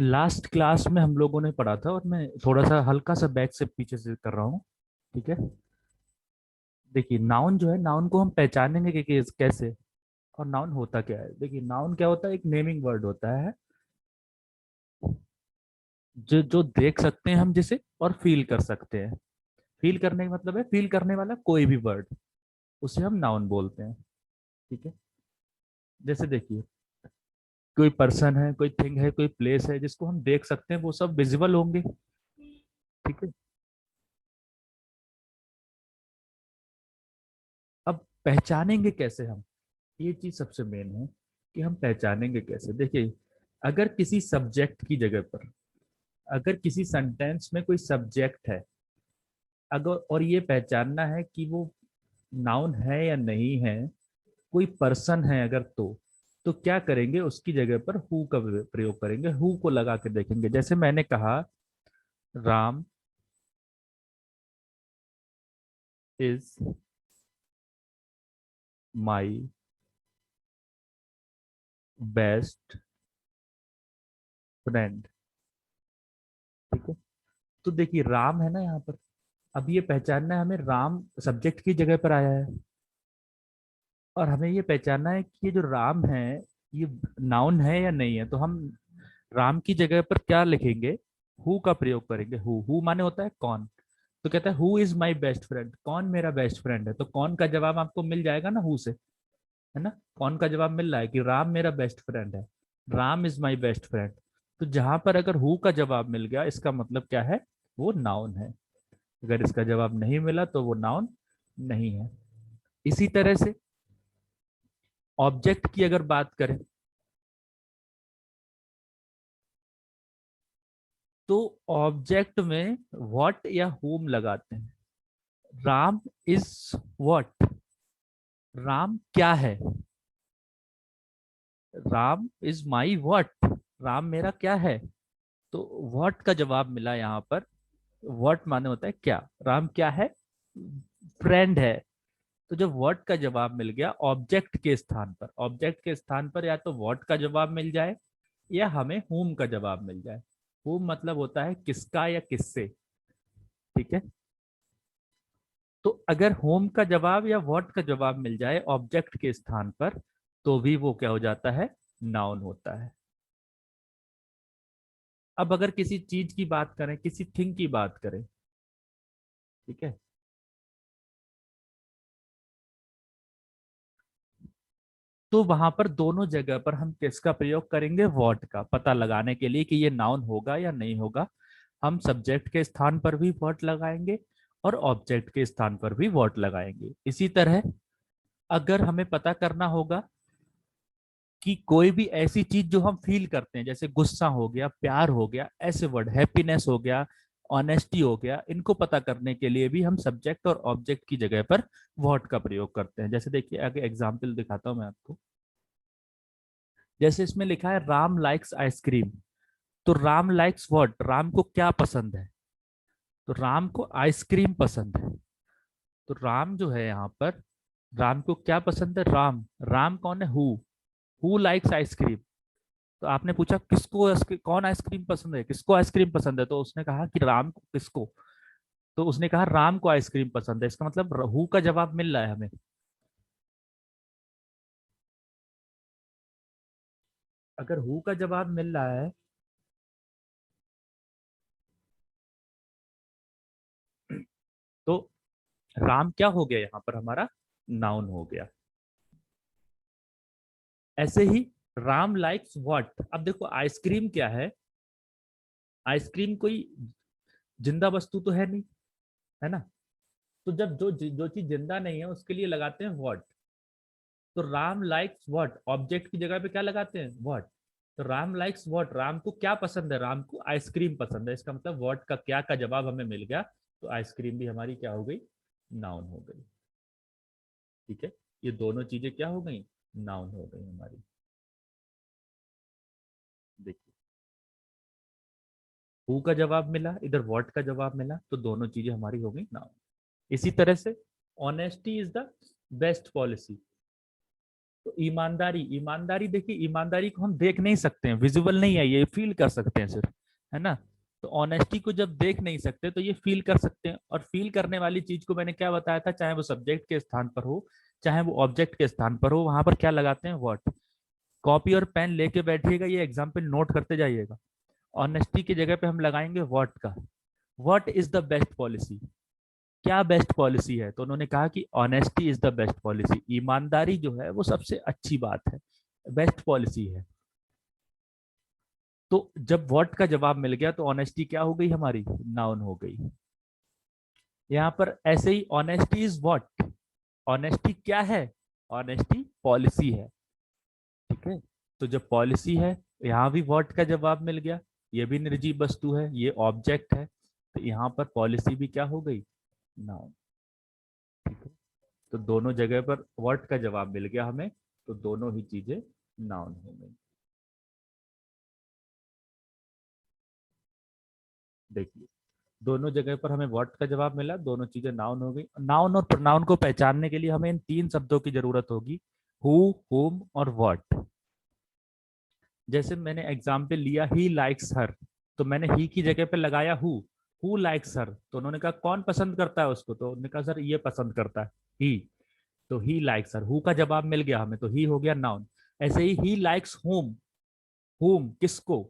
Last class में हम लोगों ने पढ़ा था, और मैं थोड़ा सा हल्का सा बैक से पीछे से कर रहा हूँ। ठीक है। देखिए, नाउन जो है, नाउन को हम पहचानेंगे कि कैसे, और नाउन होता क्या है। देखिए, नाउन क्या होता है, एक नेमिंग वर्ड होता है जो जो देख सकते हैं हम जिसे, और फील कर सकते हैं। फील करने का मतलब है फील करने वाला कोई भी वर्ड, उसे हम नाउन बोलते हैं। ठीक है। जैसे देखिए, कोई पर्सन है, कोई थिंग है, कोई प्लेस है जिसको हम देख सकते हैं, वो सब विजिबल होंगे। ठीक है। अब पहचानेंगे कैसे हम, ये चीज सबसे मेन है कि हम पहचानेंगे कैसे। देखिए, अगर किसी सब्जेक्ट की जगह पर, अगर किसी सेंटेंस में कोई सब्जेक्ट है, अगर और ये पहचानना है कि वो नाउन है या नहीं है, कोई पर्सन है अगर, तो क्या करेंगे, उसकी जगह पर हु का प्रयोग करेंगे, हु को लगा के देखेंगे। जैसे मैंने कहा, Ram is my best friend. ठीक है। तो देखिए, राम है ना यहाँ पर। अब ये पहचानना है हमें, राम सब्जेक्ट की जगह पर आया है, और हमें ये पहचानना है कि ये जो राम है, ये नाउन है या नहीं है। तो हम राम की जगह पर क्या लिखेंगे, हु का प्रयोग करेंगे। हु हु माने होता है कौन। तो कहता है who is my best friend, कौन मेरा बेस्ट फ्रेंड है। तो कौन का जवाब आपको मिल जाएगा ना हु से, है ना। कौन का जवाब मिल रहा है कि राम मेरा बेस्ट फ्रेंड है, Ram is my best friend. तो जहां पर अगर हु का जवाब मिल गया, इसका मतलब क्या है, वो नाउन है। अगर इसका जवाब नहीं मिला तो वो नाउन नहीं है। इसी तरह से ऑब्जेक्ट की अगर बात करें, तो ऑब्जेक्ट में व्हाट या whom लगाते हैं। राम इज व्हाट, राम क्या है। Ram is my what, Ram मेरा क्या है। तो व्हाट का जवाब मिला यहाँ पर। व्हाट माने होता है क्या, राम क्या है, फ्रेंड है। तो जब व्हाट का जवाब मिल गया ऑब्जेक्ट के स्थान पर, ऑब्जेक्ट के स्थान पर या तो व्हाट का जवाब मिल जाए, या हमें whom का जवाब मिल जाए। whom मतलब होता है किसका या किससे। ठीक है। तो अगर होम का जवाब या व्हाट का जवाब मिल जाए ऑब्जेक्ट के स्थान पर, तो भी वो क्या हो जाता है, नाउन होता है। अब अगर किसी चीज की बात करें, किसी थिंग की बात करें, ठीक है, तो वहां पर दोनों जगह पर हम किसका प्रयोग करेंगे, व्हाट का, पता लगाने के लिए कि ये नाउन होगा या नहीं होगा। हम सब्जेक्ट के स्थान पर भी व्हाट लगाएंगे, और ऑब्जेक्ट के स्थान पर भी व्हाट लगाएंगे। इसी तरह अगर हमें पता करना होगा कि कोई भी ऐसी चीज जो हम फील करते हैं, जैसे गुस्सा हो गया, प्यार हो गया, ऐसे वर्ड, हैप्पीनेस हो गया, ऑनेस्टी हो गया, इनको पता करने के लिए भी हम सब्जेक्ट और ऑब्जेक्ट की जगह पर व्हाट का प्रयोग करते हैं। जैसे देखिए, आगे एग्जाम्पल दिखाता हूं मैं आपको। जैसे इसमें लिखा है राम लाइक्स आइसक्रीम। तो राम लाइक्स व्हाट, राम को क्या पसंद है। तो राम को आइसक्रीम पसंद है। तो राम जो है यहाँ पर, राम को क्या पसंद है, राम, राम कौन है, हु लाइक्स आइसक्रीम। तो आपने पूछा किसको कौन आइसक्रीम पसंद है, किसको आइसक्रीम पसंद है, तो उसने कहा कि राम को, किसको। तो उसने कहा राम को आइसक्रीम पसंद है, इसका मतलब हु का जवाब मिल रहा है हमें। अगर हु का जवाब मिल रहा है, तो राम क्या हो गया यहाँ पर हमारा, नाउन हो गया। ऐसे ही राम लाइक्स व्हाट। अब देखो, आइसक्रीम क्या है, आइसक्रीम कोई जिंदा वस्तु तो है नहीं, है ना। तो जब जो जो चीज जिंदा नहीं है उसके लिए लगाते हैं व्हाट। तो राम लाइक्स व्हाट, ऑब्जेक्ट की जगह पे क्या लगाते हैं, व्हाट। तो राम लाइक्स व्हाट, राम को क्या पसंद है, राम को आइसक्रीम पसंद है। इसका मतलब व्हाट का क्या का जवाब हमें मिल गया, तो आइसक्रीम भी हमारी क्या हो गई, नाउन हो गई। ठीक है। ये दोनों चीजें क्या हो गई, नाउन हो गई हमारी। देखिए, हु का जवाब मिला, इधर व्हाट का जवाब मिला, तो दोनों चीजें हमारी हो गई नाउन। इसी तरह से honesty is the best policy. तो ईमानदारी, ईमानदारी देखिए, ईमानदारी को हम देख नहीं सकते हैं, विजिबल नहीं है, ये फील कर सकते हैं सिर्फ, है ना। तो ऑनेस्टी को जब देख नहीं सकते तो ये फील कर सकते हैं, और फील करने वाली चीज को मैंने क्या बताया था, चाहे वो सब्जेक्ट के स्थान पर हो चाहे वो ऑब्जेक्ट के स्थान पर हो, वहां पर क्या लगाते हैं, व्हाट। कॉपी और पेन लेके बैठिएगा, ये एग्जाम्पल नोट करते जाइएगा। ऑनेस्टी की जगह पे हम लगाएंगे व्हाट का। What is the best policy, क्या बेस्ट पॉलिसी है, तो उन्होंने कहा कि honesty is the best policy, ईमानदारी जो है वो सबसे अच्छी बात है, बेस्ट पॉलिसी है। तो जब व्हाट का जवाब मिल गया तो ऑनेस्टी क्या हो गई हमारी, नाउन हो गई। यहाँ पर ऐसे ही ऑनेस्टी इज व्हाट, ऑनेस्टी क्या है, ऑनेस्टी पॉलिसी है, ठीक है। तो जब पॉलिसी है, यहाँ भी व्हाट का जवाब मिल गया, ये भी निर्जीव वस्तु है, ये ऑब्जेक्ट है, तो यहाँ पर पॉलिसी भी क्या हो गई, नाउन, ठीक है। तो दोनों जगह पर व्हाट का जवाब मिल गया हमें, तो दोनों ही चीजें नाउन हो गई। देखिए, दोनों जगह पर हमें व्हाट का जवाब मिला, दोनों चीजें नाउन हो गई। नाउन और प्रोनाउन को पहचानने के लिए हमें इन तीन शब्दों की जरूरत होगी, हु, whom और व्हाट। जैसे मैंने एग्जाम्पल लिया ही लाइक्स हर, तो मैंने ही की जगह पे लगाया हु लाइक्स हर, तो उन्होंने कहा कौन पसंद करता है उसको, तो उन्होंने कहा सर ये पसंद करता है, ही। तो ही लाइक्स हर, हु का जवाब मिल गया हमें, तो ही हो गया नाउन। ऐसे ही लाइक्स होम किसको,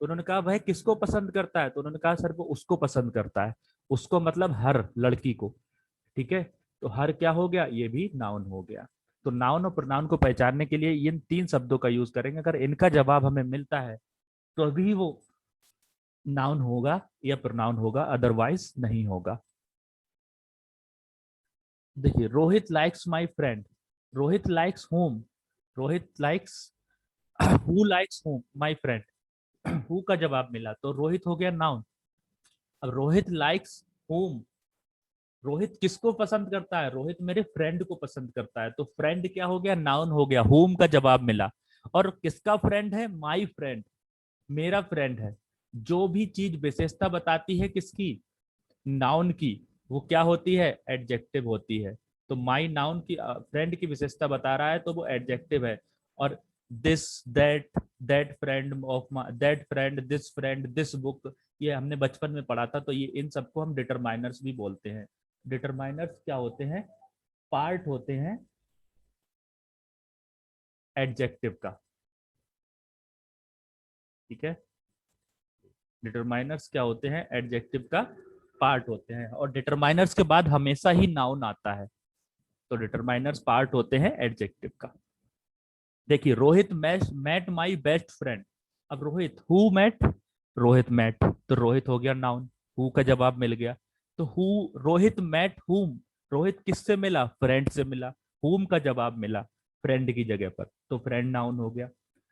तो उन्होंने कहा भाई किसको पसंद करता है, तो उन्होंने कहा सर वो उसको पसंद करता है, उसको मतलब हर लड़की को, ठीक है। तो हर क्या हो गया, ये भी नाउन हो गया। तो नाउन और प्रोनाउन को पहचानने के लिए इन तीन शब्दों का यूज करेंगे, अगर इनका जवाब हमें मिलता है तो अभी वो नाउन होगा या प्रोनाउन होगा, अदरवाइज नहीं होगा। देखिए, Rohit likes my friend, Rohit likes home, Rohit likes who likes home my friend, who का जवाब मिला तो रोहित हो गया नाउन। अब रोहित लाइक्स होम, रोहित किसको पसंद करता है, रोहित मेरे फ्रेंड को पसंद करता है, तो फ्रेंड क्या हो गया, नाउन हो गया, होम का जवाब मिला। और किसका फ्रेंड है, माई फ्रेंड, मेरा फ्रेंड है। जो भी चीज विशेषता बताती है किसकी, नाउन की, वो क्या होती है, एडजेक्टिव होती है। तो माई नाउन की फ्रेंड की विशेषता बता रहा है तो वो एडजेक्टिव है। और this, that, that friend of that friend, this friend, this book, ये हमने बचपन में पढ़ा था, तो ये इन सबको हम डिटरमाइनर्स भी बोलते हैं। डिटरमाइनर्स क्या होते हैं, पार्ट होते हैं एडजेक्टिव का, ठीक है। डिटरमाइनर्स क्या होते हैं, एडजेक्टिव का पार्ट होते हैं, और डिटरमाइनर्स के बाद हमेशा ही नाउन आता है। तो डिटरमाइनर्स पार्ट होते हैं एडजेक्टिव का। देखिए, Rohit met my best friend, अब Rohit who met, Rohit met, तो रोहित हो गया नाउन, हु का जवाब मिल गया। तो हु, रोहित मैट हुम, रोहित किससे मिला, फ्रेंड से मिला, हुम का जवाब मिला फ्रेंड की जगह पर, तो फ्रेंड नाउन हो गया।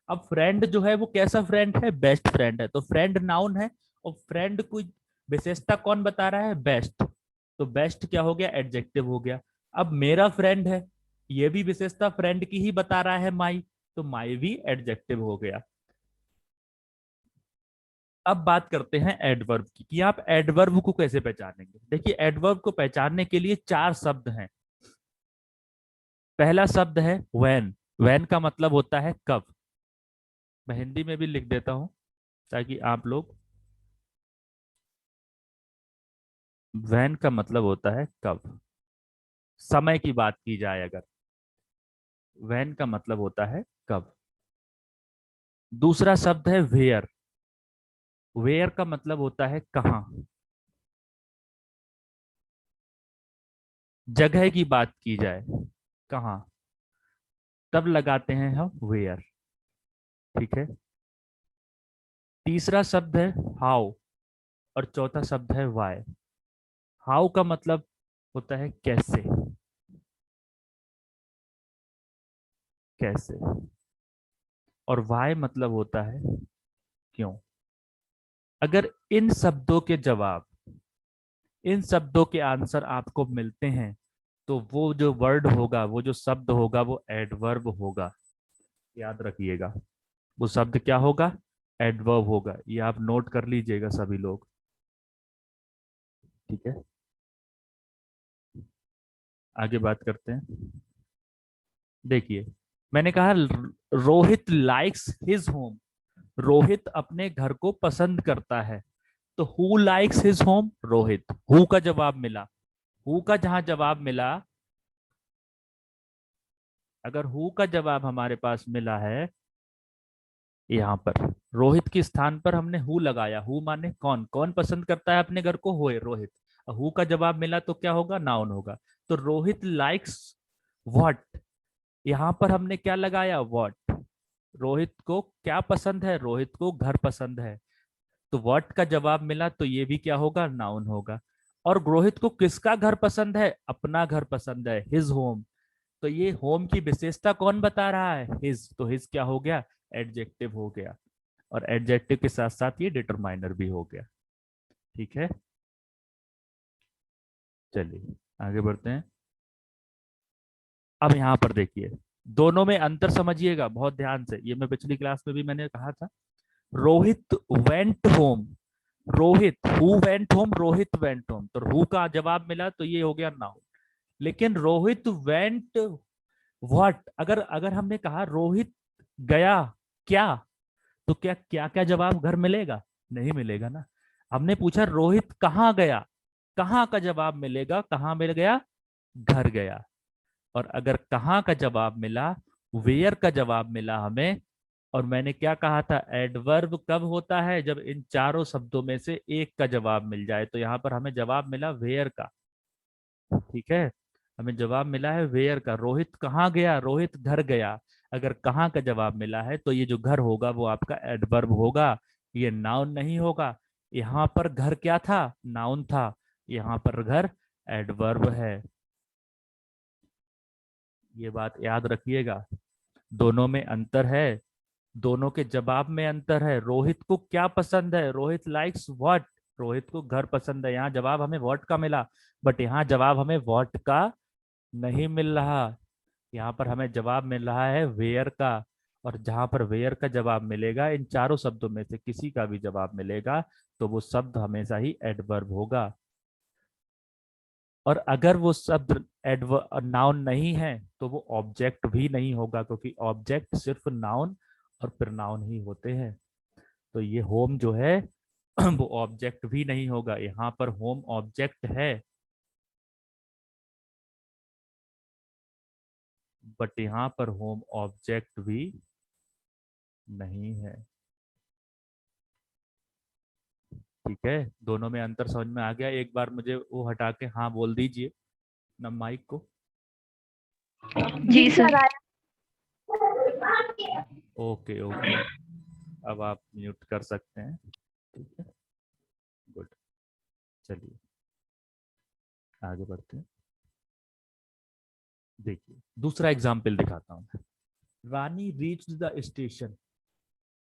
अब फ्रेंड जो है वो कैसा फ्रेंड है, बेस्ट फ्रेंड है, तो फ्रेंड नाउन है, और फ्रेंड को विशेषता कौन बता रहा है, बेस्ट, तो बेस्ट क्या हो गया, एडजेक्टिव हो गया। अब मेरा फ्रेंड है, ये भी विशेषता फ्रेंड की ही बता रहा है, माई, तो माई भी एडजेक्टिव हो गया। अब बात करते हैं एडवर्ब की, कि आप एडवर्ब को कैसे पहचानेंगे। देखिए, एडवर्ब को पहचानने के लिए चार शब्द हैं। पहला शब्द है व्हेन, व्हेन का मतलब होता है कब। मैं हिंदी में भी लिख देता हूं ताकि आप लोग, व्हेन का मतलब होता है कब, समय की बात की जाए अगर, व्हेन का मतलब होता है कब। दूसरा शब्द है वेयर, वेयर का मतलब होता है कहाँ, जगह की बात की जाए कहाँ, तब लगाते हैं हम वेयर, ठीक है। तीसरा शब्द है हाउ, और चौथा शब्द है वाई। हाउ का मतलब होता है कैसे, कैसे, और वाई मतलब होता है क्यों। अगर इन शब्दों के जवाब, इन शब्दों के आंसर आपको मिलते हैं, तो वो जो वर्ड होगा, वो जो शब्द होगा, वो एडवर्ब होगा, याद रखिएगा। वो शब्द क्या होगा, एडवर्ब होगा, ये आप नोट कर लीजिएगा सभी लोग, ठीक है। आगे बात करते हैं। देखिए, मैंने कहा Rohit likes his home, Rohit अपने घर को पसंद करता है। तो who likes his home, Rohit. Who का जवाब मिला, हु का जहां जवाब मिला, अगर हु का जवाब हमारे पास मिला है यहाँ पर, रोहित के स्थान पर हमने हु लगाया, हु माने कौन, कौन पसंद करता है अपने घर को, होए रोहित। हु का जवाब मिला तो क्या होगा, नाउन होगा। तो रोहित लाइक्स व्हाट, यहाँ पर हमने क्या लगाया, व्हाट। रोहित को क्या पसंद है, रोहित को घर पसंद है। तो व्हाट का जवाब मिला तो ये भी क्या होगा, नाउन होगा। और रोहित को किसका घर पसंद है, अपना घर पसंद है, हिज होम। तो ये होम की विशेषता कौन बता रहा है, हिज। तो हिज क्या हो गया, एडजेक्टिव हो गया। और एडजेक्टिव के साथ साथ ये डिटरमाइनर भी हो गया। ठीक है, चलिए आगे बढ़ते हैं। अब यहाँ पर देखिए, दोनों में अंतर समझिएगा बहुत ध्यान से, ये मैं पिछली क्लास में भी मैंने कहा था। Rohit went home, Rohit, who went home, Rohit went home, तो हु का जवाब मिला तो ये हो गया नाउन। लेकिन रोहित वेंट व्हाट, अगर अगर हमने कहा रोहित गया क्या, तो क्या क्या क्या जवाब घर मिलेगा, नहीं मिलेगा ना। हमने पूछा रोहित कहाँ गया, कहाँ का जवाब मिलेगा, कहाँ मिल गया, घर गया। और अगर कहाँ का जवाब मिला, वेयर का जवाब मिला हमें। और मैंने क्या कहा था, एडवर्ब कब होता है, जब इन चारों शब्दों में से एक का जवाब मिल जाए। तो यहाँ पर हमें जवाब मिला वेयर का। ठीक है, हमें जवाब मिला है वेयर का। रोहित कहाँ गया, रोहित घर गया। अगर कहाँ का जवाब मिला है तो ये जो घर होगा वो आपका एडवर्ब होगा, ये नाउन नहीं होगा। यहाँ पर घर क्या था, नाउन था, यहाँ पर घर एडवर्ब है। ये बात याद रखिएगा, दोनों में अंतर है, दोनों के जवाब में अंतर है। रोहित को क्या पसंद है, रोहित लाइक्स व्हाट, रोहित को घर पसंद है। यहाँ जवाब हमें व्हाट का मिला, बट यहाँ जवाब हमें व्हाट का नहीं मिल रहा। यहाँ पर हमें जवाब मिल रहा है वेयर का। और जहां पर वेयर का जवाब मिलेगा, इन चारों शब्दों में से किसी का भी जवाब मिलेगा, तो वो शब्द हमेशा ही एडवर्ब होगा। और अगर वो शब्द एडवर्ब नाउन नहीं है तो वो ऑब्जेक्ट भी नहीं होगा, क्योंकि ऑब्जेक्ट सिर्फ नाउन और प्रोनाउन ही होते हैं। तो ये होम जो है वो ऑब्जेक्ट भी नहीं होगा, यहाँ पर होम ऑब्जेक्ट है, बट यहाँ पर होम ऑब्जेक्ट भी नहीं है। ठीक है, दोनों में अंतर समझ में आ गया। एक बार मुझे वो हटा के हाँ बोल दीजिए ना माइक को। जी सर। ओके ओके, अब आप म्यूट कर सकते हैं। ठीक है, गुड। चलिए आगे बढ़ते हैं। देखिए दूसरा एग्जाम्पल दिखाता हूँ। रानी रीच द स्टेशन,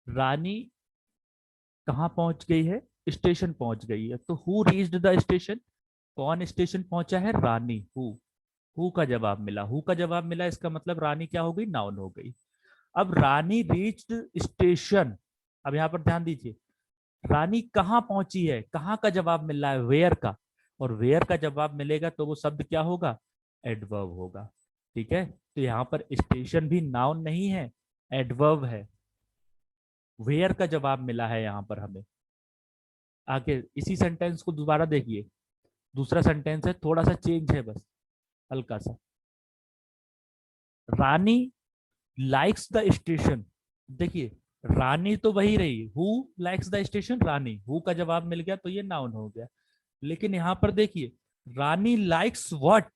रानी कहाँ पहुंच गई है, स्टेशन पहुंच गई है। तो हु रीच्ड द स्टेशन, कौन स्टेशन पहुंचा है, रानी। हु का जवाब मिला, हु का जवाब मिला, इसका मतलब रानी क्या हो गई, नाउन हो गई। अब रानी रीच्ड स्टेशन, अब यहाँ पर ध्यान दीजिए, रानी कहाँ पहुंची है, कहाँ का जवाब मिल रहा है, वेयर का। और वेयर का जवाब मिलेगा तो वो शब्द क्या होगा, एडवर्ब होगा। ठीक है, तो यहाँ पर स्टेशन भी नाउन नहीं है, एडवर्ब है। वेयर का जवाब मिला है यहाँ पर हमें। आगे इसी सेंटेंस को दोबारा देखिए, दूसरा सेंटेंस है, थोड़ा सा चेंज है बस, हल्का सा। रानी लाइक्स द स्टेशन, देखिए रानी तो वही रही, who likes the station, Rani, who का जवाब मिल गया तो ये नाउन हो गया। लेकिन यहाँ पर देखिए, रानी लाइक्स व्हाट,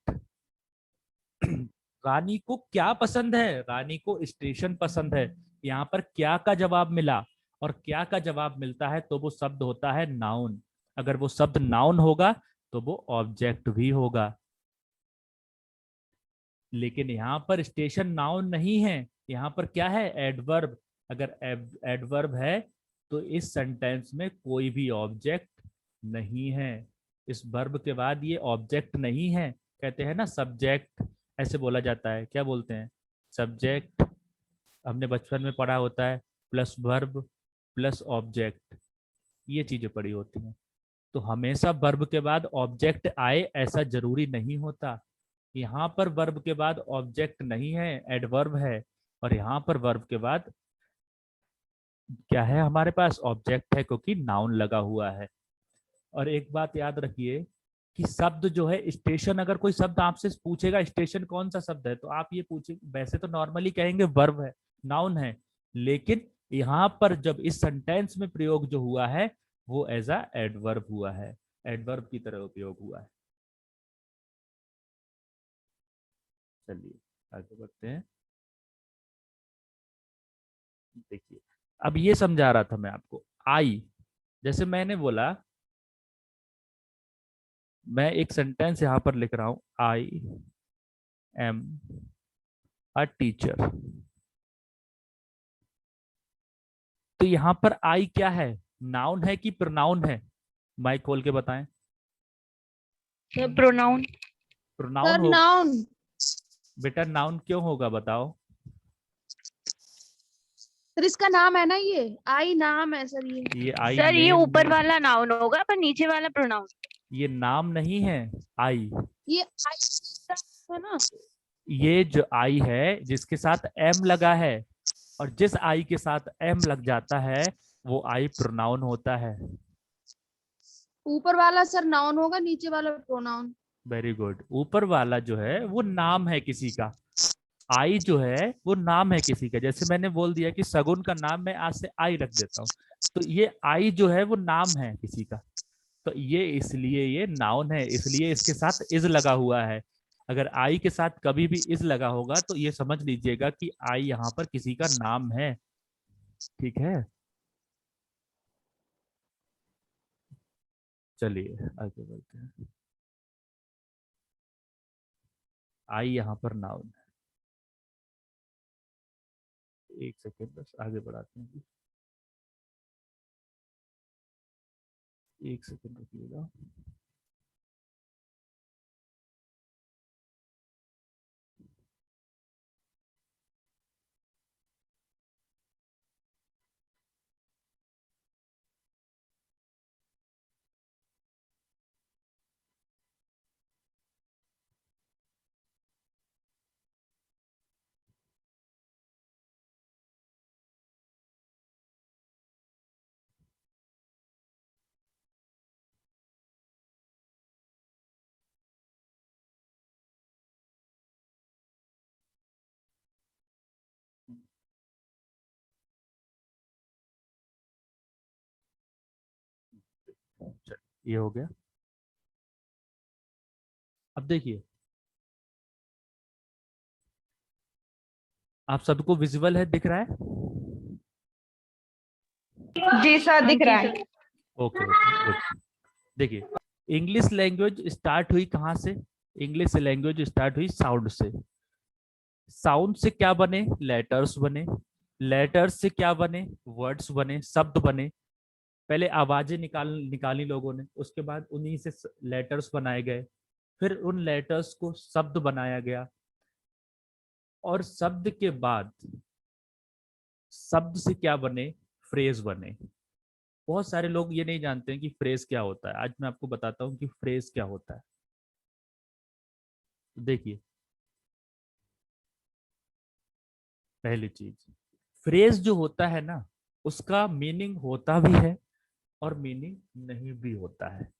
रानी को क्या पसंद है, रानी को स्टेशन पसंद है। यहाँ पर क्या का जवाब मिला, और क्या का जवाब मिलता है तो वो शब्द होता है नाउन। अगर वो शब्द नाउन होगा तो वो ऑब्जेक्ट भी होगा। लेकिन यहाँ पर स्टेशन नाउन नहीं है, यहाँ पर क्या है, एडवर्ब। अगर एडवर्ब है तो इस सेंटेंस में कोई भी ऑब्जेक्ट नहीं है। इस वर्ब के बाद ये ऑब्जेक्ट नहीं है, कहते हैं ना सब्जेक्ट, ऐसे बोला जाता है, क्या बोलते हैं, सब्जेक्ट। हमने बचपन में पढ़ा होता है, प्लस वर्ब प्लस ऑब्जेक्ट, ये चीजें पढ़ी होती हैं। तो हमेशा वर्ब के बाद ऑब्जेक्ट आए ऐसा जरूरी नहीं होता। यहाँ पर वर्ब के बाद ऑब्जेक्ट नहीं है, एडवर्ब है। और यहाँ पर वर्ब के बाद क्या है हमारे पास, ऑब्जेक्ट है, क्योंकि नाउन लगा हुआ है। और एक बात याद रखिए कि शब्द जो है स्टेशन, अगर कोई शब्द आपसे पूछेगा स्टेशन कौन सा शब्द है, तो आप ये पूछे, वैसे तो नॉर्मली कहेंगे वर्ब है, नाउन है, लेकिन यहाँ पर जब इस सेंटेंस में प्रयोग जो हुआ है वो एज अ एडवर्ब हुआ है, एडवर्ब की तरह उपयोग हुआ है। चलिए आगे बढ़ते हैं। देखिए, अब ये समझा रहा था मैं आपको, आई, जैसे मैंने बोला, मैं एक सेंटेंस यहां पर लिख रहा हूं, आई एम अ टीचर। तो यहां पर आई क्या है, नाउन है कि प्रोनाउन है? माइक खोल के बताएं। प्रोनाउन। प्रोनाउन सर हो। नाउन। बेटा नाउन क्यों होगा बताओ? सर इसका नाम है ना, ये आई नाम है सर ये। ये आई सर ये नेम ऊपर नहीं, वाला नाउन होगा पर नीचे वाला प्रोनाउन। ये नाम नहीं है। आई, ये आई है ना। ये जो आई है जिसके साथ एम लगा है, और जिस आई के साथ एम लग जाता है वो आई प्रोनाउन होता है। ऊपर वाला सर नाउन होगा, नीचे वाला प्रोनाउन। Very good. ऊपर वाला जो है वो नाम है किसी का, आई जो है वो नाम है किसी का। जैसे मैंने बोल दिया कि सगुन का नाम मैं आज से आई रख देता हूँ, तो ये आई जो है वो नाम है किसी का, तो ये इसलिए ये नाउन है, इसलिए इसके साथ इज लगा हुआ है। अगर आई के साथ कभी भी इज लगा होगा तो ये समझ लीजिएगा कि आई यहाँ पर किसी का नाम है। ठीक है, चलिए आगे बढ़ते हैं। आई यहाँ पर नाउन है। एक सेकेंड बस आगे बढ़ाते हैं। एक सेकेंड रुकिएगा। चलिए, ये हो गया। अब देखिए, आप सबको विजुअल है, दिख रहा है? जी सर दिख रहा है। Okay okay good. देखिए, इंग्लिश लैंग्वेज स्टार्ट हुई कहाँ से? इंग्लिश लैंग्वेज स्टार्ट हुई साउंड से। साउंड से क्या बने? लेटर्स बने। लेटर्स से क्या बने? वर्ड्स बने, शब्द बने। पहले आवाजें निकाली लोगों ने, उसके बाद उन्हीं से लेटर्स बनाए गए, फिर उन लेटर्स को शब्द बनाया गया, और शब्द के बाद शब्द से क्या बने? फ्रेज बने। बहुत सारे लोग ये नहीं जानते हैं कि फ्रेज क्या होता है। आज मैं आपको बताता हूँ कि फ्रेज क्या होता है। देखिए, पहली चीज, फ्रेज जो होता है ना, उसका मीनिंग होता भी है और मीनिंग नहीं भी होता है।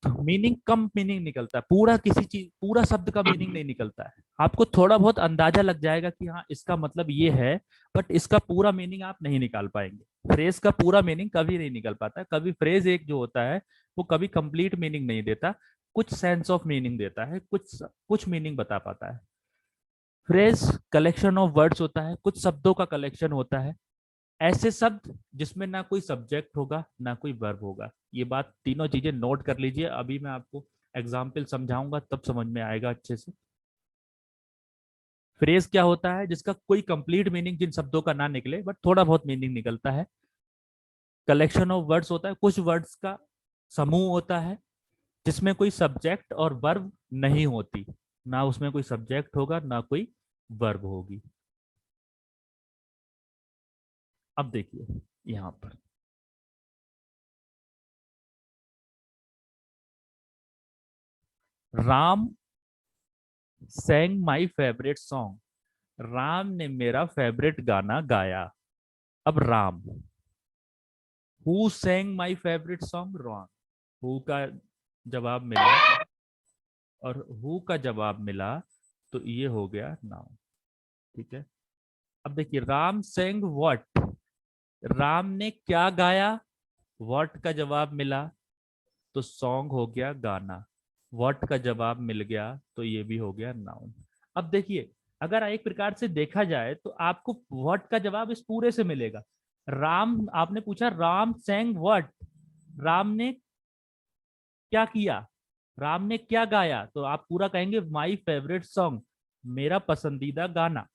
मीनिंग कम मीनिंग निकलता है, पूरा किसी चीज, पूरा शब्द का मीनिंग नहीं निकलता है। आपको थोड़ा बहुत अंदाजा लग जाएगा कि हाँ इसका मतलब ये है, बट इसका पूरा मीनिंग आप नहीं निकाल पाएंगे। फ्रेज का पूरा मीनिंग कभी नहीं निकल पाता। कभी फ्रेज एक जो होता है वो कभी कंप्लीट मीनिंग नहीं देता, कुछ सेंस ऑफ मीनिंग देता है, कुछ कुछ मीनिंग बता पाता है। फ्रेज कलेक्शन ऑफ वर्ड्स होता है, कुछ शब्दों का कलेक्शन होता है। ऐसे शब्द जिसमें ना कोई सब्जेक्ट होगा ना कोई वर्ब होगा। ये बात, तीनों चीजें नोट कर लीजिए, अभी मैं आपको एग्जाम्पल समझाऊंगा तब समझ में आएगा अच्छे से। फ्रेज क्या होता है? जिसका कोई कंप्लीट मीनिंग जिन शब्दों का ना निकले बट थोड़ा बहुत मीनिंग निकलता है। कलेक्शन ऑफ वर्ड्स होता है, कुछ वर्ड्स का समूह होता है जिसमें कोई सब्जेक्ट और वर्ब नहीं होती, ना उसमें कोई सब्जेक्ट होगा ना कोई वर्ब होगी। अब देखिए यहां पर, Ram sang my favorite song। Ram ने मेरा फेवरेट गाना गाया। अब Ram, who sang my favourite song, wrong. Who का जवाब मिला, और हु का जवाब मिला, तो ये हो गया नाउन। ठीक है। अब देखिए, राम सेंग व्हाट, राम ने क्या गाया, व्हाट का जवाब मिला, तो सॉन्ग हो गया गाना। व्हाट का जवाब मिल गया, तो ये भी हो गया नाउन। अब देखिए, अगर एक प्रकार से देखा जाए तो आपको व्हाट का जवाब इस पूरे से मिलेगा। राम, आपने पूछा राम सेंग व्हाट, राम ने क्या किया, राम ने क्या गाया, तो आप पूरा कहेंगे माई फेवरेट सॉन्ग, मेरा पसंदीदा गाना।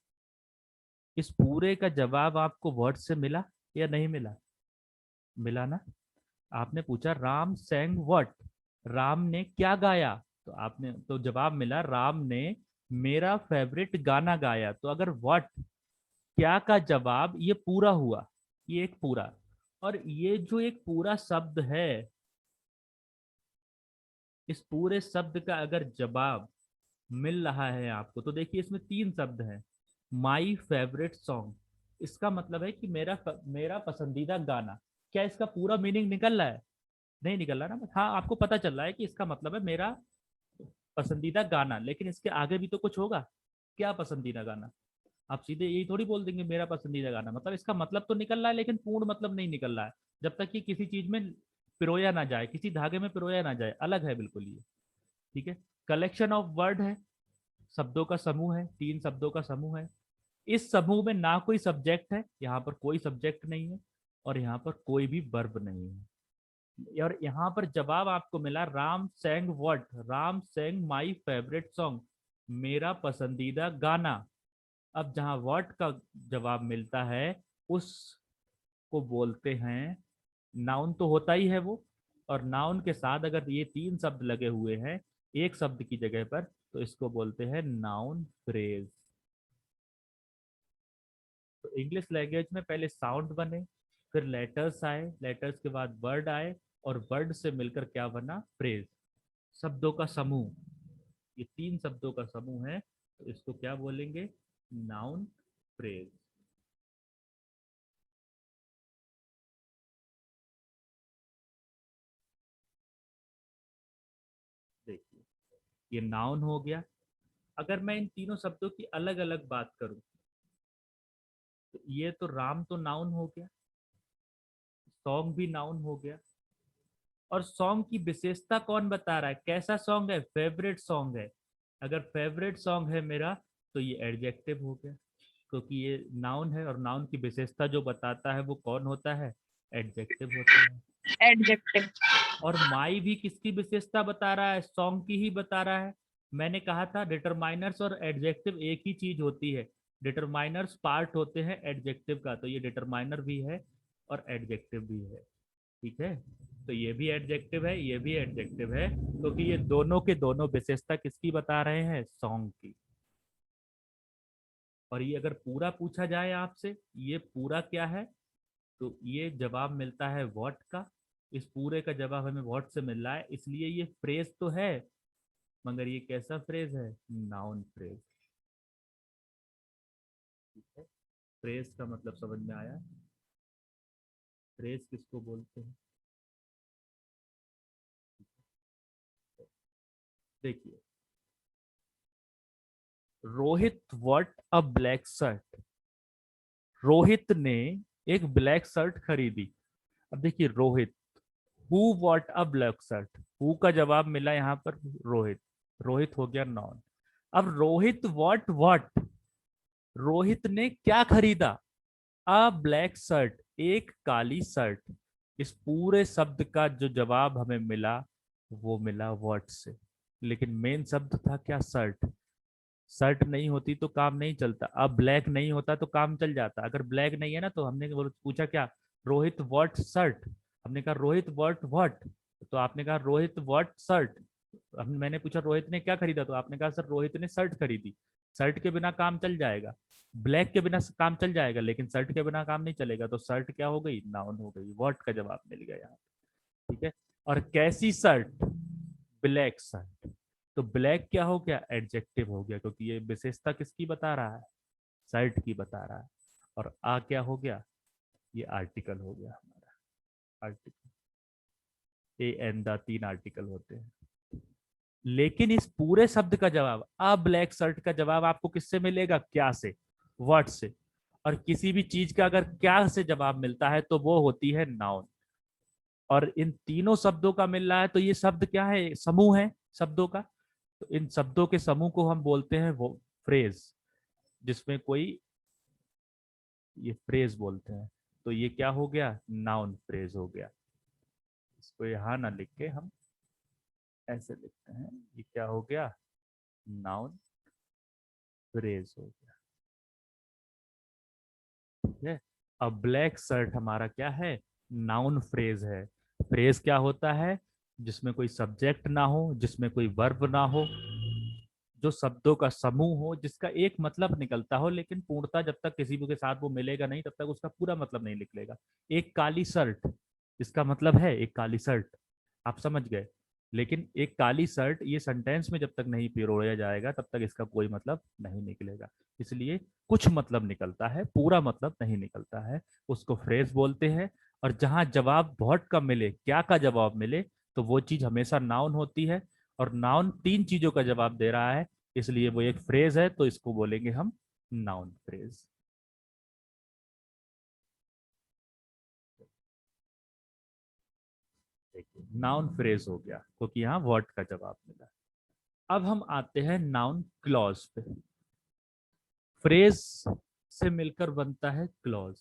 इस पूरे का जवाब आपको वर्ड से मिला या नहीं मिला? मिला ना। आपने पूछा राम सेंग व्हाट, राम ने क्या गाया, तो आपने तो जवाब मिला राम ने मेरा फेवरेट गाना गाया। तो अगर व्हाट, क्या का जवाब ये पूरा हुआ, ये एक पूरा, और ये जो एक पूरा शब्द है, इस पूरे शब्द का अगर जवाब मिल रहा है आपको, तो देखिए इसमें तीन शब्द हैं। माई फेवरेट सॉन्ग, इसका मतलब है कि मेरा पसंदीदा गाना। क्या इसका पूरा मीनिंग निकल रहा है? नहीं निकल रहा ना। हाँ, आपको पता चल रहा है कि इसका मतलब है मेरा पसंदीदा गाना, लेकिन इसके आगे भी तो कुछ होगा। क्या पसंदीदा गाना? आप सीधे यही थोड़ी बोल देंगे मेरा पसंदीदा गाना, मतलब इसका मतलब तो निकल रहा है, लेकिन पूर्ण मतलब नहीं निकल रहा है। जब तक कि किसी चीज में पिरोया ना जाए, किसी धागे में पिरोया ना जाए, अलग है बिल्कुल ये। ठीक है। कलेक्शन ऑफ वर्ड है, शब्दों का समूह है, तीन शब्दों का समूह है। इस समूह में ना कोई सब्जेक्ट है, यहाँ पर कोई सब्जेक्ट नहीं है, और यहाँ पर कोई भी वर्ब नहीं है। और यहाँ पर जवाब आपको मिला Ram sang what, Ram sang my favourite song, मेरा पसंदीदा गाना। अब जहाँ व्हाट का जवाब मिलता है, उसको बोलते हैं नाउन, तो होता ही है वो। और नाउन के साथ अगर ये तीन शब्द लगे हुए हैं एक शब्द की जगह पर, तो इसको बोलते हैं नाउन फ्रेज। तो इंग्लिश लैंग्वेज में पहले साउंड बने, फिर लेटर्स आए, लेटर्स के बाद वर्ड आए, और वर्ड से मिलकर क्या बना? फ्रेज, शब्दों का समूह। ये तीन शब्दों का समूह है, तो इसको क्या बोलेंगे? Noun phrase. देखिए, ये नाउन हो गया। अगर मैं इन तीनों शब्दों की अलग अलग बात करूं, तो ये तो राम तो नाउन हो गया, सॉन्ग भी नाउन हो गया। और सॉन्ग की विशेषता कौन बता रहा है? कैसा सॉन्ग है? फेवरेट सॉन्ग है। अगर फेवरेट सॉन्ग है मेरा, तो ये एडजेक्टिव हो गया, क्योंकि ये नाउन है, और नाउन की विशेषता जो बताता है वो कौन होता है? एडजेक्टिव होता है। एडजेक्टिव। और माई भी किसकी विशेषता बता रहा है? सॉन्ग की ही बता रहा है। मैंने कहा था डिटरमाइनर्स और एडजेक्टिव एक ही चीज होती है। डिटरमाइनर्स पार्ट होते हैं एडजेक्टिव का, तो ये डिटरमाइनर भी है और एडजेक्टिव भी है। ठीक है। तो ये भी एडजेक्टिव है, ये भी एडजेक्टिव है, क्योंकि ये दोनों के दोनों विशेषता किसकी बता रहे हैं? सॉन्ग की। और ये अगर पूरा पूछा जाए आपसे, ये पूरा क्या है, तो ये जवाब मिलता है व्हाट का। इस पूरे का जवाब हमें व्हाट से मिल रहा है, इसलिए ये फ्रेज तो है, मगर ये कैसा फ्रेज है? Noun phrase. ठीक है। फ्रेज का मतलब समझ में आया? फ्रेज किसको बोलते हैं? देखिए, Rohit what a black shirt, Rohit ने एक ब्लैक शर्ट खरीदी। अब देखिए, Rohit, who what a black shirt, who का जवाब मिला यहाँ पर रोहित, रोहित हो गया नॉन। अब रोहित वॉट वॉट, रोहित ने क्या खरीदा? अ ब्लैक शर्ट, एक काली शर्ट। इस पूरे शब्द का जो जवाब हमें मिला, वो मिला वॉट से। लेकिन मेन शब्द था क्या? शर्ट। शर्ट नहीं होती तो काम नहीं चलता, अब ब्लैक नहीं होता तो काम चल जाता। अगर ब्लैक नहीं है ना, तो हमने पूछा क्या? रोहित व्हाट शर्ट, हमने कहा रोहित व्हाट व्हाट, तो आपने कहा रोहित व्हाट शर्ट। हम मैंने पूछा रोहित ने क्या खरीदा, तो आपने कहा सर रोहित ने शर्ट खरीदी। शर्ट के बिना काम चल जाएगा, ब्लैक के बिना काम चल जाएगा, लेकिन शर्ट के बिना काम नहीं चलेगा। तो शर्ट क्या हो गई? नाउन हो गई। व्हाट का जवाब मिल गया यहाँ। ठीक है। और कैसी शर्ट? Black shirt. तो ब्लैक क्या हो गया? एडजेक्टिव हो गया, क्योंकि ये विशेषता किसकी बता रहा है? सर्ट की बता रहा है। और आ क्या हो गया, ये आर्टिकल हो गया हमारा। Article a an the 3 article होते हैं। लेकिन इस पूरे शब्द का जवाब अ ब्लैक शर्ट का जवाब आपको किससे मिलेगा, क्या से, व्हाट से। और किसी भी चीज का अगर क्या से जवाब मिलता है तो वो होती है नाउन। और इन तीनों शब्दों का मिल रहा है तो ये शब्द क्या है, समूह है शब्दों का। तो इन शब्दों के समूह को हम बोलते हैं वो फ्रेज, जिसमें कोई, ये फ्रेज बोलते हैं। तो ये क्या हो गया, नाउन फ्रेज हो गया। इसको यहां ना लिख के हम ऐसे लिखते हैं, ये क्या हो गया, नाउन फ्रेज हो गया। ठीक है। अब ब्लैक शर्ट हमारा क्या है, नाउन फ्रेज है। फ्रेज क्या होता है, जिसमें कोई सब्जेक्ट ना हो, जिसमें कोई वर्ब ना हो, जो शब्दों का समूह हो, जिसका एक मतलब निकलता हो, लेकिन पूर्णता जब तक किसी के साथ वो मिलेगा नहीं तब तक उसका पूरा मतलब नहीं निकलेगा। एक काली शर्ट, इसका मतलब है एक काली शर्ट, आप समझ गए। लेकिन एक काली शर्ट ये सेंटेंस में जब तक नहीं पिरोया जाएगा तब तक इसका कोई मतलब नहीं निकलेगा। इसलिए कुछ मतलब निकलता है, पूरा मतलब नहीं निकलता है, उसको फ्रेज बोलते हैं। और जहां जवाब बहुत कम मिले, क्या का जवाब मिले, तो वो चीज हमेशा नाउन होती है। और नाउन 3 चीजों का जवाब दे रहा है, इसलिए वो एक फ्रेज है, तो इसको बोलेंगे हम नाउन फ्रेज। देखिए नाउन फ्रेज हो गया क्योंकि यहाँ व्हाट का जवाब मिला। अब हम आते हैं नाउन क्लॉज पे। फ्रेज से मिलकर बनता है क्लॉज।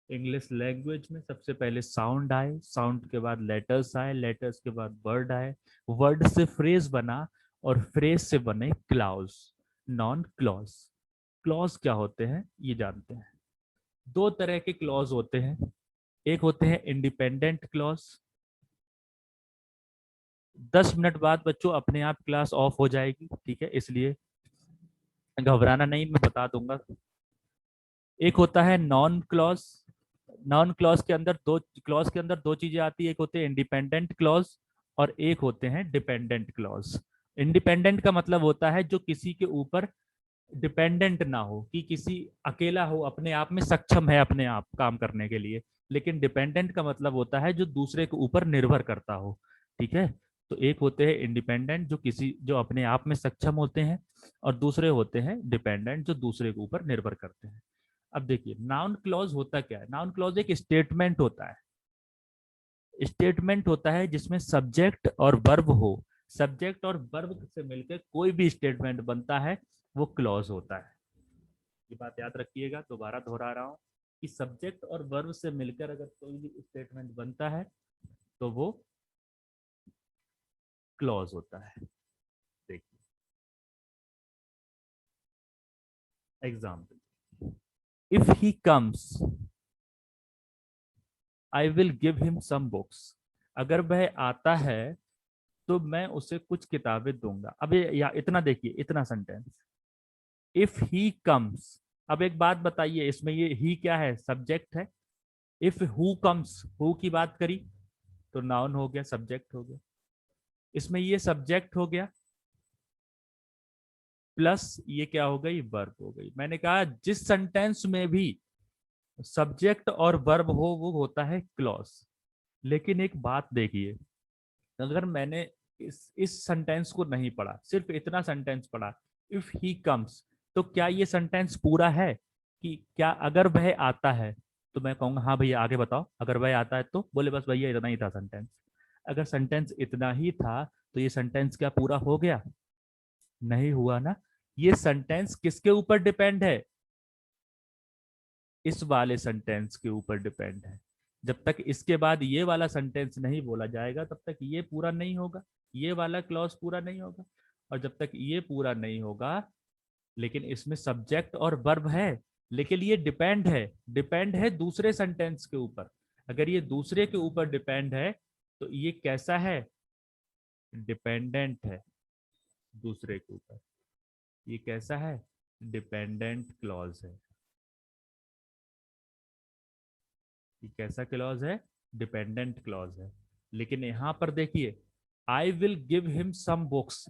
इंग्लिश लैंग्वेज में सबसे पहले साउंड आए, साउंड के बाद लेटर्स आए, लेटर्स के बाद वर्ड आए, वर्ड से फ्रेज बना, और फ्रेज से बने क्लॉज, नॉन क्लॉज। क्लॉज क्या होते हैं ये जानते हैं। 2 तरह के क्लॉज होते हैं। एक होते हैं इंडिपेंडेंट क्लॉज। 10 मिनट बाद बच्चों अपने आप क्लास ऑफ हो जाएगी, ठीक है, इसलिए घबराना नहीं, मैं बता दूंगा। एक होता है नॉन क्लॉज। नॉन क्लॉज के अंदर दो चीजें आती है, एक होते हैं इंडिपेंडेंट क्लॉज और एक होते हैं डिपेंडेंट क्लॉज। इंडिपेंडेंट का मतलब होता है जो किसी के ऊपर डिपेंडेंट ना हो, कि किसी अकेला हो, अपने आप में सक्षम है अपने आप काम करने के लिए। लेकिन डिपेंडेंट का मतलब होता है जो दूसरे के ऊपर निर्भर करता हो। ठीक है। तो एक होते हैं इंडिपेंडेंट जो अपने आप में सक्षम होते हैं, और दूसरे होते हैं डिपेंडेंट जो दूसरे के ऊपर निर्भर करते हैं। अब देखिए नाउन क्लॉज होता क्या है। नाउन क्लॉज एक स्टेटमेंट होता है। स्टेटमेंट होता है जिसमें सब्जेक्ट और वर्ब हो। सब्जेक्ट और वर्ब से मिलकर कोई भी स्टेटमेंट बनता है, वो क्लॉज होता है। ये बात याद रखिएगा, दोबारा दोहरा रहा हूँ कि सब्जेक्ट और वर्ब से मिलकर अगर कोई भी स्टेटमेंट बनता है तो वो क्लॉज होता है। देखिए example, if he comes I will give him some books. अगर वह आता है तो मैं उसे कुछ किताबें दूंगा। अब ये या इतना देखिए, इतना सेंटेंस, इफ ही कम्स। अब एक बात बताइए, इसमें ये ही क्या है, सब्जेक्ट है। इफ हु कम्स, हु की बात करी तो नाउन हो गया, सब्जेक्ट हो गया। इसमें ये सब्जेक्ट हो गया, प्लस ये क्या हो गई, वर्ब हो गई। मैंने कहा जिस सेंटेंस में भी सब्जेक्ट और वर्ब हो वो होता है क्लॉज। लेकिन एक बात देखिए, अगर मैंने इस सेंटेंस को नहीं पढ़ा, सिर्फ इतना सेंटेंस पढ़ा, इफ ही कम्स, तो क्या ये सेंटेंस पूरा है, कि क्या अगर वह आता है तो मैं कहूंगा हाँ भैया आगे बताओ, अगर वह आता है तो बोले बस भैया इतना ही था सेंटेंस। अगर सेंटेंस इतना ही था तो ये सेंटेंस क्या पूरा हो गया, नहीं हुआ ना। ये सेंटेंस किसके ऊपर डिपेंड है, इस वाले सेंटेंस के ऊपर डिपेंड है। जब तक इसके बाद ये वाला सेंटेंस नहीं बोला जाएगा तब तक ये पूरा नहीं होगा, ये वाला क्लॉज पूरा नहीं होगा। और जब तक ये पूरा नहीं होगा, लेकिन इसमें सब्जेक्ट और वर्ब है, लेकिन ये डिपेंड है दूसरे सेंटेंस के ऊपर। अगर ये दूसरे के ऊपर डिपेंड है तो ये कैसा है, डिपेंडेंट है दूसरे के ऊपर। ये कैसा है, डिपेंडेंट क्लॉज है। ये कैसा क्लॉज है, डिपेंडेंट क्लॉज है। लेकिन यहां पर देखिए, I will give him some books,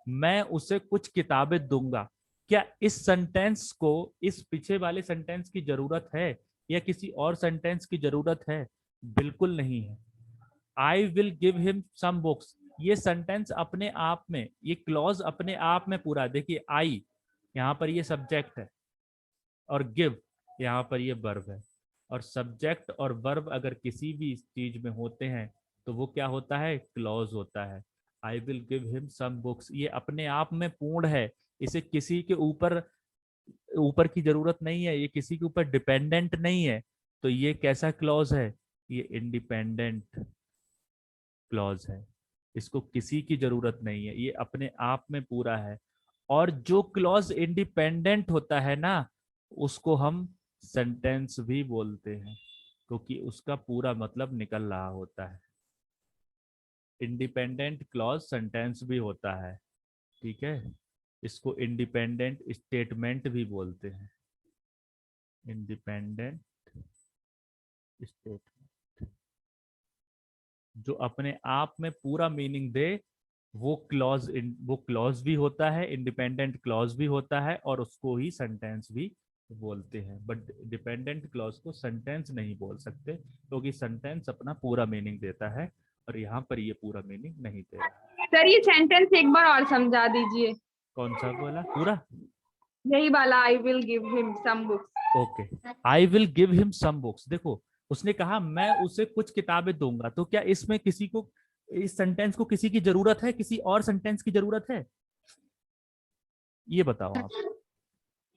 मैं उसे कुछ किताबें दूंगा। क्या इस सेंटेंस को इस पीछे वाले सेंटेंस की जरूरत है या किसी और सेंटेंस की जरूरत है? बिल्कुल नहीं है। I will give him some books, ये सेंटेंस अपने आप में, ये क्लॉज अपने आप में पूरा, देखिए आई यहाँ पर ये सब्जेक्ट है और गिव यहाँ पर ये वर्ब है, और सब्जेक्ट और वर्ब अगर किसी भी चीज में होते हैं तो वो क्या होता है? क्लॉज होता है। I will give him some books, ये अपने आप में पूर्ण है, इसे किसी के ऊपर ऊपर की जरूरत नहीं है, ये किसी के ऊपर डिपेंडेंट नहीं है। तो ये कैसा क्लॉज है? ये इंडिपेंडेंट क्लॉज है, इसको किसी की जरूरत नहीं है, ये अपने आप में पूरा है। और जो क्लॉज इंडिपेंडेंट होता है ना, उसको हम सेंटेंस भी बोलते हैं, क्योंकि उसका पूरा मतलब निकल रहा होता है। इंडिपेंडेंट क्लॉज सेंटेंस भी होता है, ठीक है। इसको इंडिपेंडेंट स्टेटमेंट भी बोलते हैं, इंडिपेंडेंट स्टेटमेंट। जो अपने आप में पूरा मीनिंग दे, वो क्लॉज भी होता है, इंडिपेंडेंट क्लॉज भी होता है, और उसको ही सेंटेंस भी बोलते हैं। बट डिपेंडेंट क्लॉज को सेंटेंस नहीं बोल सकते, क्योंकि सेंटेंस अपना पूरा मीनिंग देता है और यहाँ पर ये पूरा मीनिंग नहीं दे रहा है। सर ये सेंटेंस एक बार और समझा दीजिए। कौन सा बोला? पूरा? यही वाला, I will give him some books. Okay, I will give him some books. देखो, उसने कहा मैं उसे कुछ किताबें दूंगा, तो क्या इसमें किसी को, इस सेंटेंस को किसी की जरूरत है, किसी और सेंटेंस की जरूरत है? ये बताओ आप।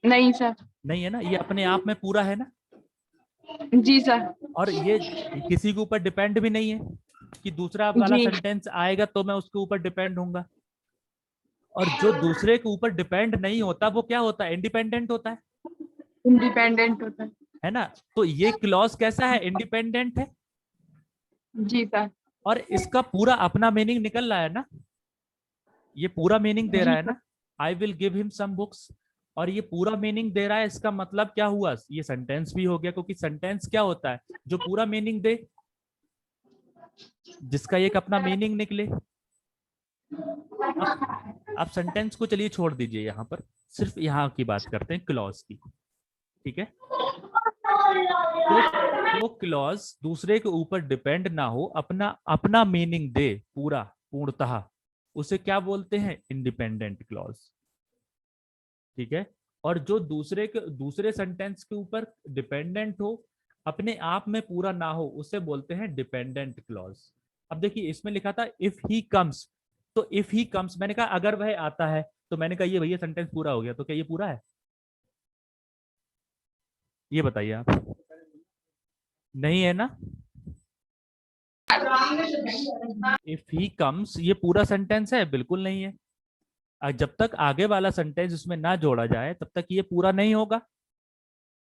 नहीं सर। नहीं है ना, ये अपने आप में पूरा है ना। जी सर। और ये किसी के ऊपर डिपेंड भी नहीं है कि दूसरा वाला जी। सेंटेंस आएगा तो मैं उसके ऊपर डिपेंड होऊंगा। और जो दूसरे के ऊपर डिपेंड नहीं होता वो क्या होता है? इंडिपेंडेंट होता इंडिपेंडेंट होता है ना। तो ये क्लॉज कैसा है? इंडिपेंडेंट है, है। जी सर। और इसका पूरा अपना मीनिंग निकल रहा है ना, ये पूरा मीनिंग दे रहा जी है सर। ना। I will give him some books, और ये पूरा मीनिंग दे रहा है, इसका मतलब क्या हुआ? ये सेंटेंस भी हो गया, क्योंकि सेंटेंस क्या होता है? जो पूरा मीनिंग दे, जिसका एक अपना मीनिंग निकले। अब आप सेंटेंस को चलिए छोड़ दीजिए, यहाँ पर सिर्फ यहाँ की बात करते हैं, क्लॉज की, ठीक है। जो क्लॉज दूसरे के ऊपर डिपेंड ना हो, अपना अपना मीनिंग दे पूरा, पूर्णतः, उसे क्या बोलते हैं? इंडिपेंडेंट क्लॉज, ठीक है। और जो दूसरे सेंटेंस के ऊपर डिपेंडेंट हो, अपने आप में पूरा ना हो, उसे बोलते हैं डिपेंडेंट क्लॉज। अब देखिए, इसमें लिखा था इफ ही कम्स, तो इफ ही कम्स मैंने कहा अगर वह आता है, तो मैंने कहा ये भैया सेंटेंस पूरा हो गया, तो क्या ये पूरा है? ये बताइए आप। नहीं है ना। इफ ही कम्स ये पूरा सेंटेंस है? बिल्कुल नहीं है। जब तक आगे वाला सेंटेंस उसमें ना जोड़ा जाए तब तक ये पूरा नहीं होगा।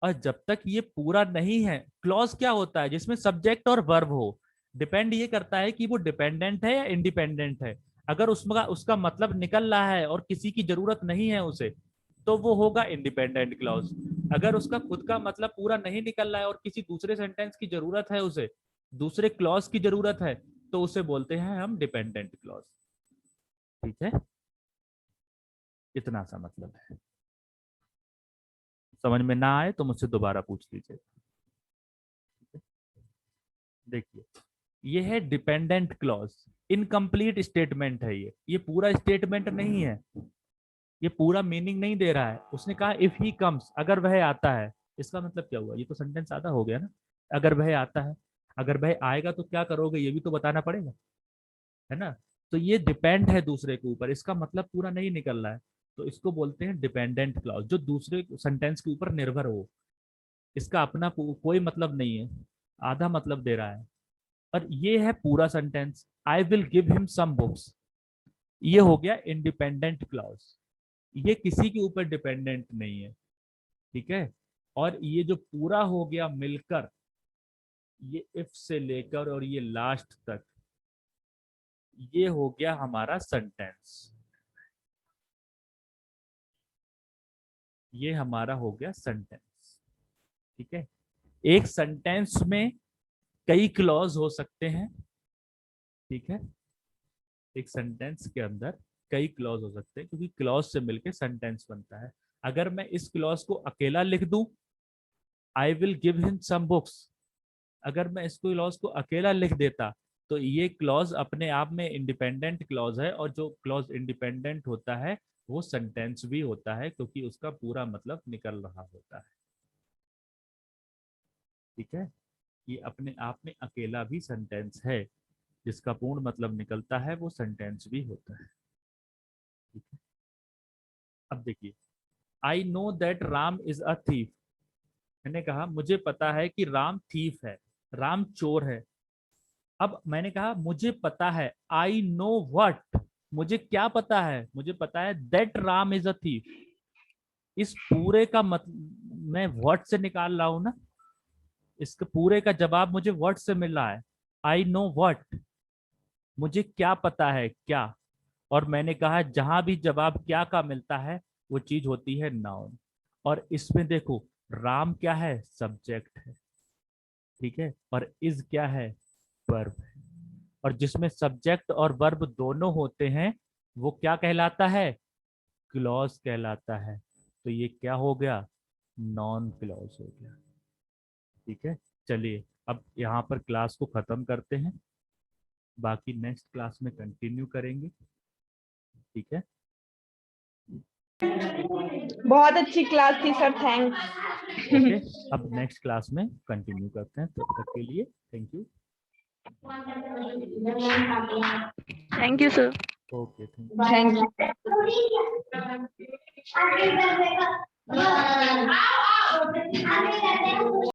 और जब तक ये पूरा नहीं है, क्लॉज क्या होता है? जिसमें सब्जेक्ट और वर्ब हो। डिपेंड ये करता है कि वो डिपेंडेंट है या इंडिपेंडेंट है। अगर उसका उसका मतलब निकल रहा है और किसी की जरूरत नहीं है उसे, तो वो होगा इंडिपेंडेंट क्लॉज। अगर उसका खुद का मतलब पूरा नहीं निकल रहा है और किसी दूसरे सेंटेंस की जरूरत है, उसे दूसरे क्लॉज की जरूरत है, तो उसे बोलते हैं हम डिपेंडेंट क्लॉज, ठीक है। इतना सा मतलब है। समझ में ना आए तो मुझसे दोबारा पूछ लीजिए। देखिए, ये है डिपेंडेंट क्लॉज, इनकम्प्लीट स्टेटमेंट है, ये पूरा स्टेटमेंट नहीं है, ये पूरा मीनिंग नहीं दे रहा है। उसने कहा इफ ही कम्स, अगर वह आता है, इसका मतलब क्या हुआ? ये तो सेंटेंस आधा हो गया ना। अगर वह आता है, अगर वह आएगा तो क्या करोगे, ये भी तो बताना पड़ेगा, है ना। तो ये डिपेंड है दूसरे के ऊपर, इसका मतलब पूरा नहीं निकल रहा है, तो इसको बोलते हैं डिपेंडेंट क्लॉज, जो दूसरे सेंटेंस के ऊपर निर्भर हो, इसका अपना कोई मतलब नहीं है, आधा मतलब दे रहा है। और ये है पूरा sentence, I will give him some books, ये हो गया इंडिपेंडेंट क्लॉज, ये किसी के ऊपर डिपेंडेंट नहीं है, ठीक है। और ये जो पूरा हो गया मिलकर, ये इफ से लेकर और ये लास्ट तक, ये हो गया हमारा सेंटेंस, ये हमारा हो गया सेंटेंस, ठीक है। एक सेंटेंस में कई क्लॉज हो सकते हैं, ठीक है। एक सेंटेंस के अंदर कई क्लॉज हो सकते हैं, क्योंकि क्लॉज से मिलकर सेंटेंस बनता है। अगर मैं इस क्लॉज को अकेला लिख दूं, I will give him some books, अगर मैं इस क्लॉज को अकेला लिख देता तो ये क्लॉज अपने आप में इंडिपेंडेंट क्लॉज है, और जो क्लॉज इंडिपेंडेंट होता है वो सेंटेंस भी होता है, क्योंकि उसका पूरा मतलब निकल रहा होता है। ठीक है, ये अपने आप में अकेला भी सेंटेंस है, जिसका पूर्ण मतलब निकलता है वो सेंटेंस भी होता है। ठीक है, अब देखिए, I know that Ram is a thief, मैंने कहा मुझे पता है कि राम थीफ है, राम चोर है। अब मैंने कहा मुझे पता है, आई नो व्हाट, मुझे क्या पता है, मुझे पता है that Ram is a thief. इस पूरे का मैं व्हाट से निकाल रहा हूं ना, इसके पूरे का जवाब मुझे व्हाट से मिल रहा है, आई नो व्हाट, मुझे क्या पता है क्या। और मैंने कहा जहां भी जवाब क्या का मिलता है वो चीज होती है नाउन, और इसमें देखो राम क्या है, सब्जेक्ट है। ठीक है, और इज क्या है, वर्ब है, और जिसमें सब्जेक्ट और वर्ब दोनों होते हैं वो क्या कहलाता है, क्लॉज कहलाता है। तो ये क्या हो गया, नॉन क्लॉज हो गया। ठीक है, चलिए अब यहाँ पर क्लास को खत्म करते हैं, बाकी नेक्स्ट क्लास में कंटिन्यू करेंगे। ठीक है, बहुत अच्छी क्लास थी सर, थैंक्स। ओके, अब नेक्स्ट क्लास में कंटिन्यू करते हैं, तब तक के लिए thank you. Thank you sir. Okay, thank you. Thank you.